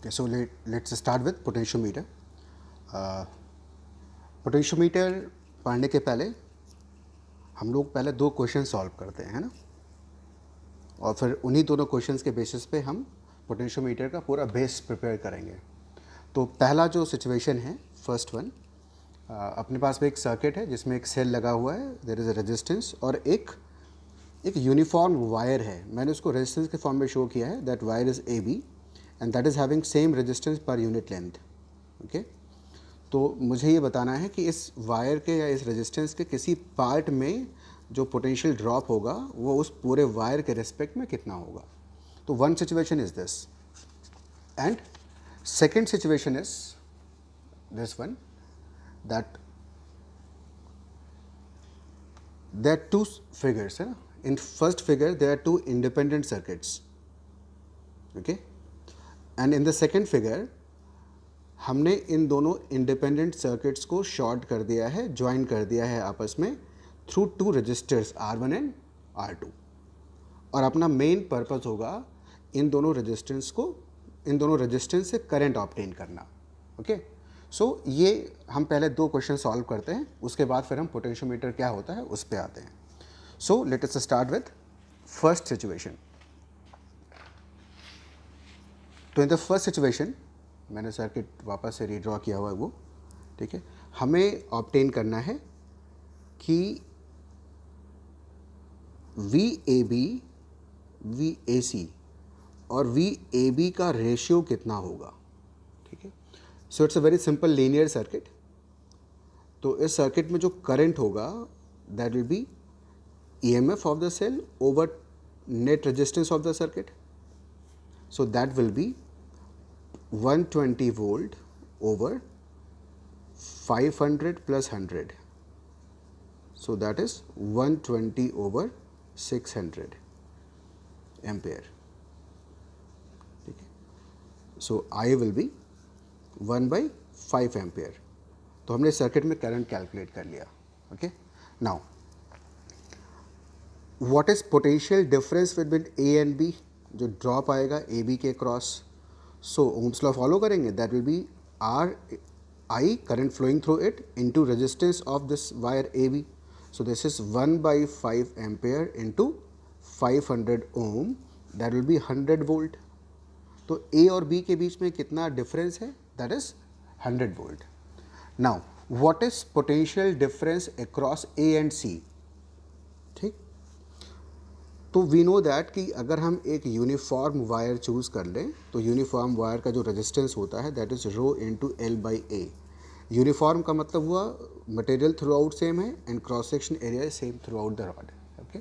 Okay, so let's start with potentiometer. Potentiometer पढ़ने के पहले हम लोग पहले दो क्वेश्चन सॉल्व करते हैं, है ना, और फिर उन्हीं दोनों क्वेश्चंस के बेसिस पे हम पोटेंशियोमीटर का पूरा बेस प्रिपेयर करेंगे. तो पहला जो सिचुएशन है, फर्स्ट वन, अपने पास में एक सर्किट है जिसमें एक सेल लगा हुआ है, देयर इज़ अ रेजिस्टेंस, और एक यूनिफॉर्म वायर है. मैंने उसको रेजिस्टेंस के फॉर्म में शो किया है. That wire is A B and that is having same resistance per unit length. Okay, तो मुझे ये बताना है कि इस वायर के या इस रेजिस्टेंस के किसी पार्ट में जो पोटेंशियल ड्रॉप होगा वो उस पूरे वायर के रिस्पेक्ट में कितना होगा. तो one situation is this and second situation is this one, that there are two figures, है ना. In first figure there are two independent circuits, okay, and in the second figure हमने इन दोनों independent circuits को short कर दिया है, join कर दिया है आपस में through to registers R1 and R2, और अपना मेन पर्पस होगा इन दोनों रेजिस्टेंस से करंट ऑब्टेन करना. ओके, सो ये हम पहले दो क्वेश्चन सॉल्व करते हैं, उसके बाद फिर हम पोटेंशियोमीटर क्या होता है उस पर आते हैं. So let us start with first situation. तो इन द फर्स्ट सिचुएशन मैंने सर्किट वापस से रीड्रॉ किया हुआ है वो, ठीक है. हमें ऑब्टेन करना है कि V A B, V A C और वी ए बी का रेशियो कितना होगा. ठीक है, so it's a very simple linear circuit. तो इस सर्किट में जो करंट होगा that will be EMF of the cell over net resistance of the circuit. So that will be 120 volt over 500 plus 100. So that is 120 over 600 ampere. Okay. So I will be 1 by 5 ampere. तो हमने circuit में current calculate कर लिया. Okay, now what is potential difference between A and B, जो drop आएगा A B के cross. So Ohm's law follow करेंगे. That will be R I current flowing through it into resistance of this wire A B. So this is 1 by 5 ampere into 500 ohm, that will be 100 volt. तो A और B के बीच में कितना difference है, that is 100 volt. Now what is potential difference across A and C. ठीक, तो we know that कि अगर हम एक यूनिफॉर्म वायर चूज़ कर लें तो यूनिफॉर्म वायर का जो रेजिस्टेंस होता है that is rho into L by A. Uniform का मतलब हुआ मटेरियल थ्रू आउट सेम है and cross section area same throughout the rod. Okay,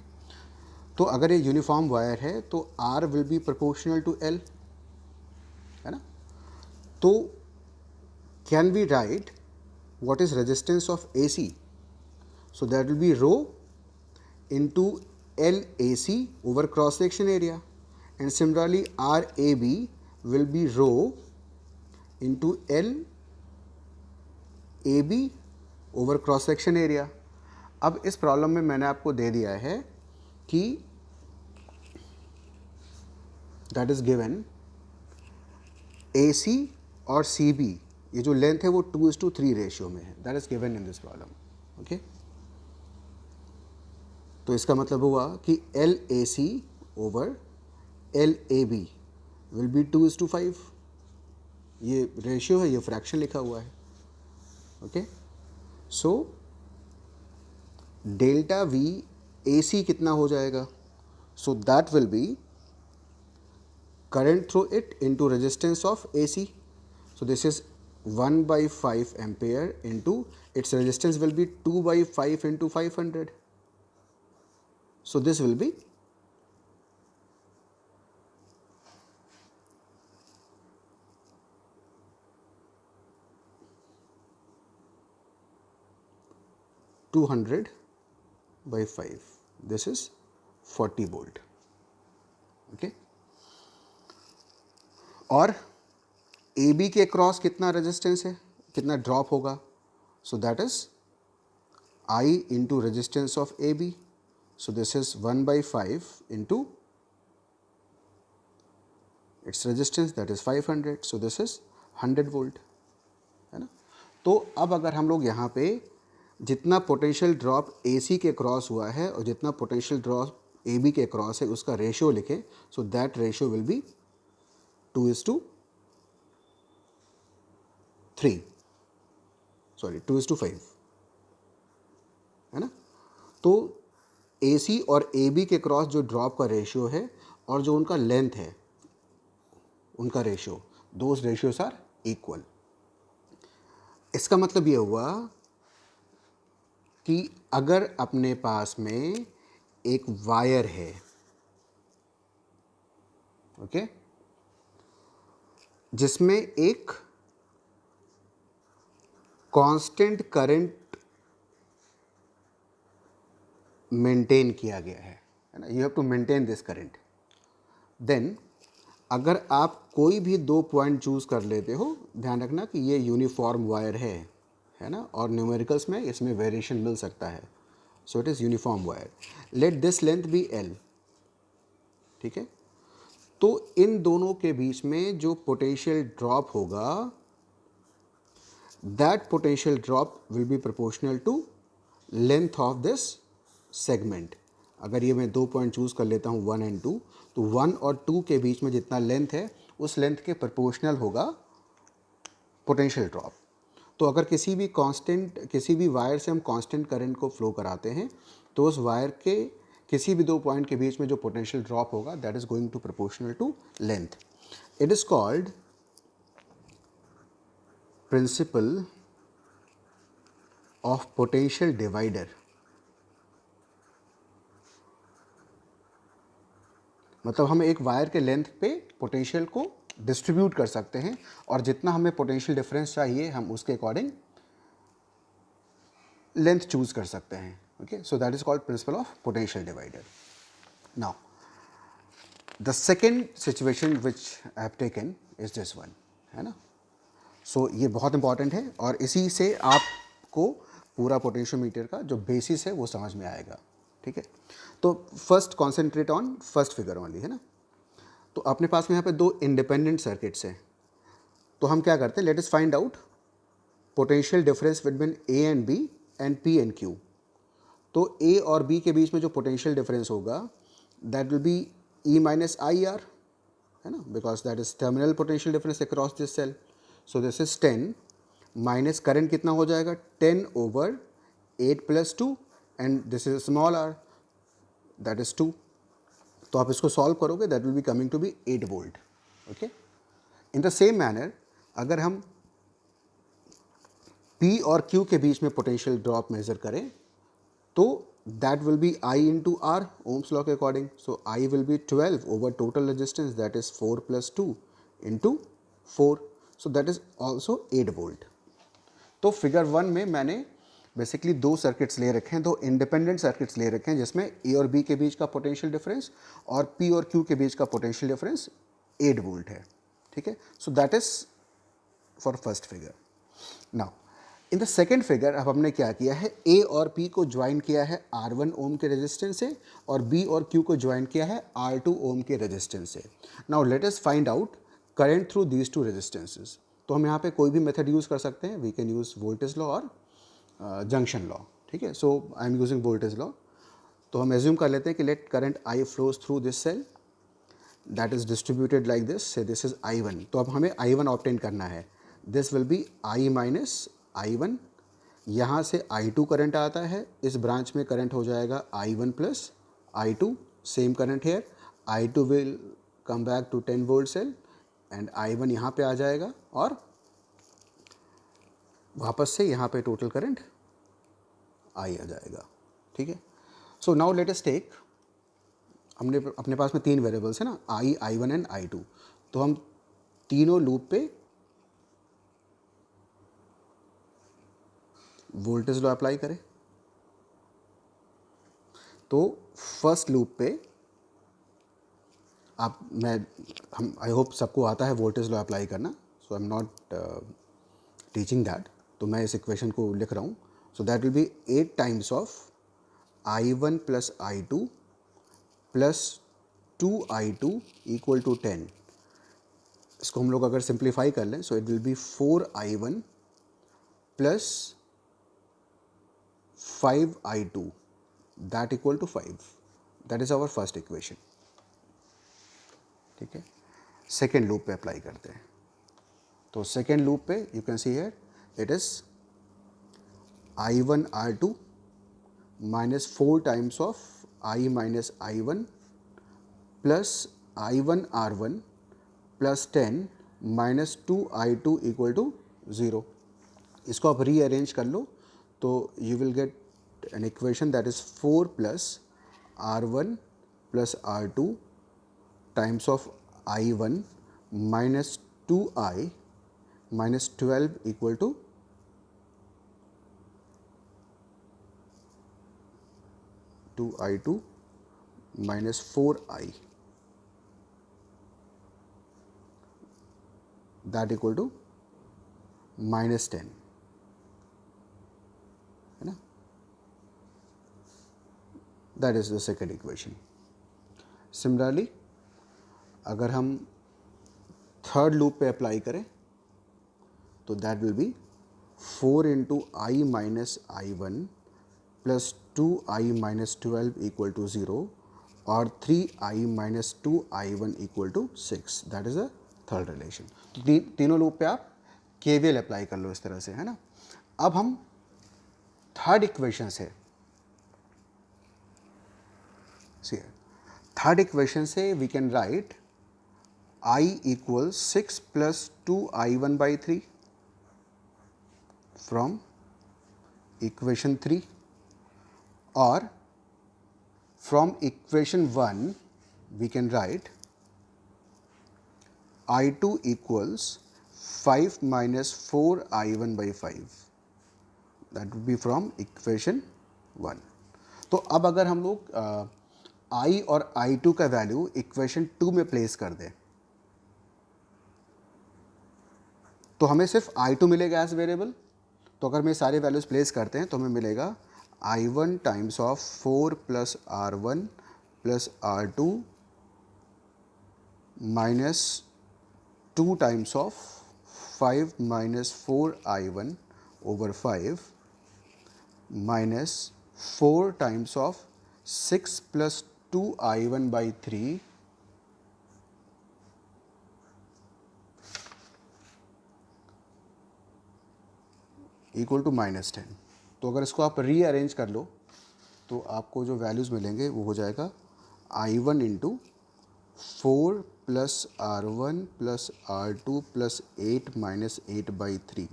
तो अगर ये यूनिफॉर्म वायर है तो R will be proportional to L, है ना. तो can we write what is resistance of AC. So that will be rho into LAC over cross section area, and similarly RAB will be rho into LAB over cross section area. अब इस problem में मैंने आपको दे दिया है कि that is given AC और CB, ये जो लेंथ है वो 2:3 रेशियो में है. That is given in this problem. Okay, तो इसका मतलब हुआ कि LAC over LAB will be 2:5. ये रेशियो है, ये फ्रैक्शन लिखा हुआ है. Okay, so delta V AC कितना हो जाएगा. सो that will B current through it into resistance of AC. So this is 1 by 5 ampere into its resistance will be 2 by 5 into 500. So this will be 200 by 5. This is 40 volt. Okay, और A B के cross कितना resistance है, कितना drop होगा. So that is I into resistance of A B. So this is 1 by 5 into its resistance that is 500, so this is 100 volt, है ना। तो अब अगर हम लोग यहाँ पे जितना पोटेंशियल ड्रॉप AC के क्रॉस हुआ है और जितना पोटेंशियल ड्रॉप AB के क्रॉस है उसका रेशियो लिखें, so that ratio will be 2:3, sorry 2:5, है ना। तो AC और AB के क्रॉस जो ड्रॉप का रेशियो है और जो उनका लेंथ है उनका ratio, those ratios are equal. इसका मतलब ये हुआ कि अगर अपने पास में एक वायर है, ओके, जिसमें एक कांस्टेंट करंट मेंटेन किया गया है ना, you have to maintain this current, then अगर आप कोई भी दो पॉइंट चूज़ कर लेते हो, ध्यान रखना कि ये यूनिफॉर्म वायर है ना, और न्यूमेरिकल्स में इसमें वेरिएशन मिल सकता है, so it is uniform wire. Let this length be L, ठीक है। तो इन दोनों के बीच में जो पोटेंशियल ड्रॉप होगा, that potential drop will be proportional to length of this segment. अगर ये मैं दो पॉइंट चूज़ कर लेता हूँ 1 और 2, तो 1 और 2 के बीच में जितना लेंथ है उस लेंथ के प्रोपोर्शनल होगा पोटेंशियल ड्रॉप। तो अगर किसी भी वायर से हम कांस्टेंट करंट को फ्लो कराते हैं, तो उस वायर के किसी भी दो पॉइंट के बीच में जो पोटेंशियल ड्रॉप होगा that is going to proportional to length. It is called principle of potential divider. मतलब हम एक वायर के लेंथ पे पोटेंशियल को डिस्ट्रीब्यूट कर सकते हैं और जितना हमें पोटेंशियल डिफरेंस चाहिए हम उसके अकॉर्डिंग लेंथ चूज कर सकते हैं, okay. So that is called principle of potential divider. Now the second situation which I have taken is this one, है ना। सो ये बहुत इंपॉर्टेंट है और इसी से आपको पूरा पोटेंशियोमीटर का जो बेसिस है वो समझ में आएगा, ठीक है। तो first concentrate on first figure only, है ना। तो अपने पास में यहाँ पे दो इंडिपेंडेंट सर्किट्स हैं, तो हम क्या करते हैं, let us find out potential difference between A and B and P and Q। तो A और B के बीच में जो पोटेंशियल डिफरेंस होगा that will be E minus I R, है ना, because that is terminal potential difference across this cell. So this is 10 minus current कितना हो जाएगा 10/8 + 2 and this is small r that is 2। तो आप इसको सॉल्व करोगे that will be coming to be 8 volt, okay. In the same manner अगर हम P और Q के बीच में पोटेंशियल ड्रॉप मेजर करें तो that will be I into R, Ohm's law के according. So I will be 12 over total resistance that is 4 + 2 into 4, so that is also 8 volt. तो फिगर 1 में मैंने बेसिकली दो सर्किट्स ले रखे हैं, दो इंडिपेंडेंट सर्किट्स ले रखे हैं जिसमें A और B के बीच का पोटेंशियल डिफरेंस और P और Q के बीच का पोटेंशियल डिफरेंस 8 वोल्ट है, ठीक है। सो that is for first figure. Now in the second figure अब हमने क्या किया है, A और P को ज्वाइन किया है R1 ओम के रेजिस्टेंस से और B और Q को ज्वाइन किया है R2 ओम के रेजिस्टेंस से। Now let us find out current through these two resistances. तो हम यहाँ पे कोई भी मेथड यूज़ कर सकते हैं, we can use voltage law और जंक्शन लॉ, ठीक है। So I am using voltage law. तो हम एज्यूम कर लेते हैं कि let current I flows through this cell that is distributed like this, say this is I1। तो अब हमें I1 ऑब्टेन करना है, this will be I minus I1। यहाँ से I2 करंट आता है, इस ब्रांच में करंट हो जाएगा I1 plus I2, same current here. I2 will come back to 10 volt cell and I1 यहाँ पे आ जाएगा और वापस से यहाँ पे टोटल करंट I आ जाएगा, ठीक है। So now let us take, हमने अपने पास में तीन वेरिएबल्स है ना, I, I1 एंड I2। तो हम तीनों लूप पे वोल्टेज लॉ अप्लाई करें। तो फर्स्ट लूप पे हम आई होप सबको आता है वोल्टेज लॉ अप्लाई करना, so I am not teaching that. तो मैं इस इक्वेशन को लिख रहा हूँ। So that will be 8 times of I1 plus I2 plus 2I2 equal to 10 इसको हम लोग अगर सिंप्लीफाई कर लें, so it will be 4i1 plus 5i2 that equal to 5. That is our first equation. ठीक है, सेकेंड लूप पे apply करते हैं. तो सेकेंड लूप पे you can see here it is i1 r2 minus 4 times of I minus I1 plus I1 R1 plus 10 minus 2 I2 equal to 0. इसको आप rearrange कर लो तो you will get an equation that is 4 plus R1 plus R2 times of I1 minus 2I minus 12 equal to 2I2 minus 4I that equal to minus 10, है ना. That is the second equation. Similarly, अगर हम third loop पे apply करें तो that will be 4 into I minus I1 plus 2I minus 12 equal to 0 और 3I minus 2I1 equal to 6. That is a third relation. तो तीनों loop पे आप KVL अप्लाई कर लो इस तरह से, है ना. अब हम थर्ड इक्वेशन से थर्ड इक्वेशन से we can write I equals 6 plus 2I1 by 3 from equation 3. Or from equation 1 we can write I2 equals 5 minus 4 I1 by 5. That would be from equation 1. तो अब अगर हम लोग I और I2 का value equation 2 में place कर दें तो हमें सिर्फ I2 मिलेगा एज वेरिएबल. तो अगर मैं सारे वैल्यूज प्लेस करते हैं तो हमें मिलेगा I1 times of 4 plus R1 plus R2 minus 2 times of 5 minus 4 I1 over 5 minus 4 times of 6 plus 2 I1 by 3 equal to minus 10. तो अगर इसको आप रीअरेंज कर लो तो आपको जो वैल्यूज़ मिलेंगे वो हो जाएगा I1 into 4 plus R1 plus R2 plus 8 minus 8 by 3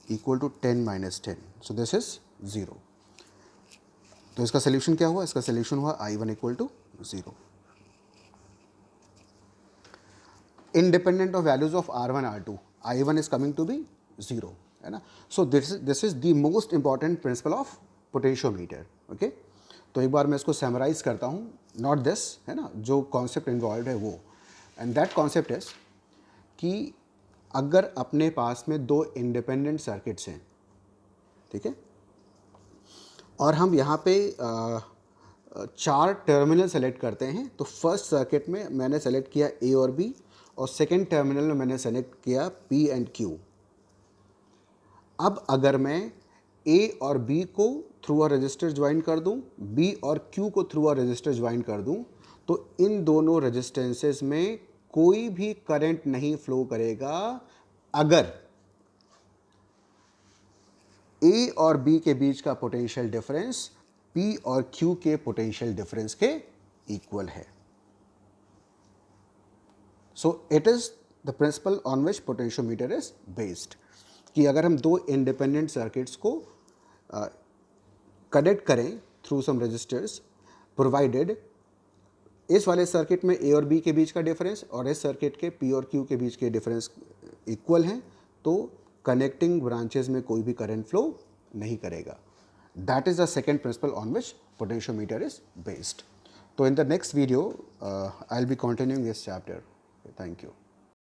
equal to 10 minus 10. So this is 0. तो इसका सोल्यूशन क्या हुआ? इसका सोल्यूशन हुआ I1 equal to 0 independent of values of R1 R2. I1 is coming to be 0, है ना. So this is the most important principle of potentiometer. Okay, तो एक बार मैं इसको समराइज करता हूँ. नॉट दिस, है ना, जो कॉन्सेप्ट इन्वॉल्व है वो. एंड दैट कॉन्सेप्ट इज कि अगर अपने पास में दो इंडिपेंडेंट सर्किट्स हैं, ठीक है, और हम यहाँ पे 4 टर्मिनल सेलेक्ट करते हैं. तो फर्स्ट सर्किट में मैंने सेलेक्ट किया A और B और सेकेंड टर्मिनल में मैंने सेलेक्ट किया P एंड Q. अब अगर मैं A और B को थ्रू अ रजिस्टर ज्वाइन कर दूं, B और Q को थ्रू अ रजिस्टर ज्वाइन कर दूं, तो इन दोनों रजिस्टेंसेस में कोई भी करंट नहीं फ्लो करेगा अगर A और B के बीच का पोटेंशियल डिफरेंस P और Q के पोटेंशियल डिफरेंस के इक्वल है. So it is the principal on which potentiometer is based, कि अगर हम दो इंडिपेंडेंट सर्किट्स को कनेक्ट करें थ्रू सम रजिस्टर्स, प्रोवाइडेड इस वाले सर्किट में A और B के बीच का डिफरेंस और इस सर्किट के P और Q के बीच के डिफरेंस इक्वल हैं, तो कनेक्टिंग ब्रांचेस में कोई भी करंट फ्लो नहीं करेगा. That is the second principle on which potentiometer is based. तो in the next video I will be continuing this chapter. Thank you.